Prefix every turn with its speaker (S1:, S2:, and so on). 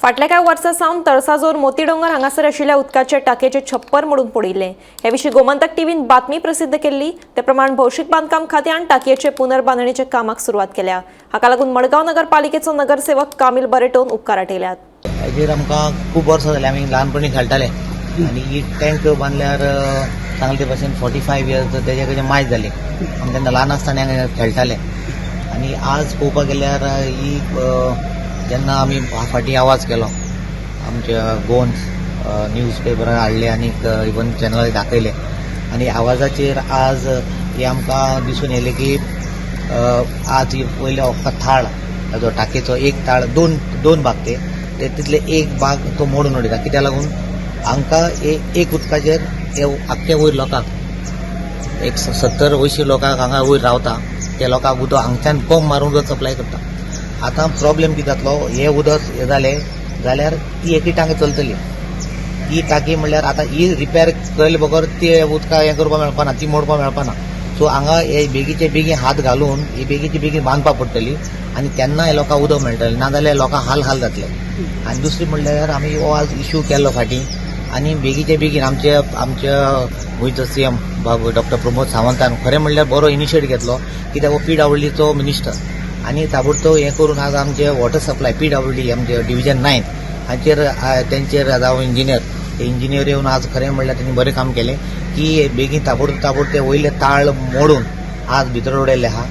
S1: फाटल्या कांय वर्सां सावन तळसाजोर मोतीडोंगर हांगासर आशिल्ल्या उदकाचे टाकयेचे छप्पर मोडून पडिल्ले। हे विशीं गोमंतक टीव्हीन बातमी प्रसिद्ध केल्ली। ते प्रमाण भौशीक बांदकाम खात्यान टाकयेचे पुनर्बांदणीचे कामाक सुरवात केल्या। हाका लागून मडगांव नगरपालिकेचो नगरसेवक कामील बरेटोन उपकार आटयल्यात।
S2: हाजेर आमकां खूब वर्सां जालीं, आमी ल्हानपणी खेळटाले आनी ही टँक बांदल्यार सांगले ते भशेन 45 इयर्स तेजे कशें मायज जाली। आमी तेन्ना ल्हान आसतना हांगा खेळटाले आनी आज पळोवपाक गेल्यार ही जेन्ना आमी फाटीं आवाज केलो आमच्या गोवन्स न्यूज पेपरार हाडले आनी इवन चॅनलार दाखयले आनी आवाजाचेर आज हे आमकां दिसून येयलें की आज पयले फक्त थाळ जो टाकयेचो एक थाळ दोन भाग ते तितले एक भाग तो मोडून उडयता। कित्याक लागून हांकां एक उदकाचेर हे आख्खे वयर लोकांक एक 70-80 लोकांक हांगा वयर रावता त्या लोकांक उदक हांगच्यान पंप मारून उदक सप्लाय करता। आतां प्रॉब्लेम कितें जातलो, हे उदक हे जालें जाल्यार ती एकी टांकी चलतली। ही टांकी म्हणल्यार आतां ही रिपेर केले बगर ती उदका हें करपाक मेळपाना, ती मोडपाक मेळपाना। सो हांगा हे बेगीचे बेगीन हात घालून ही बेगीची बेगीन बांदपाक पडटली आनी तेन्ना हे लोकांक उदक मेळटलें, नाजाल्यार लोकांक हाल जातले। आनी दुसरी म्हणल्यार आमी हो आज इश्यू केल्लो फाटीं आनी बेगीचे बेगीन आमच्या गोंयचो सीएम डॉक्टर प्रमोद सावंतान खरें म्हणल्यार बरो इनिशिएट घेतलो, कित्याक हो PWDचो मिनिस्टर आनी ताबडतोब हें करून आज आमचे वॉटर सप्लाय PWD आमचे डिव्हिजन 9 हाचेर तेंचेर हांव इंजिनियर येवन आज खरें म्हणल्यार त्यांनी बरें काम केलें की बेगीन ताबडतोब ते वयले ताळ मोडून आज भितर उडयल्ले आहा।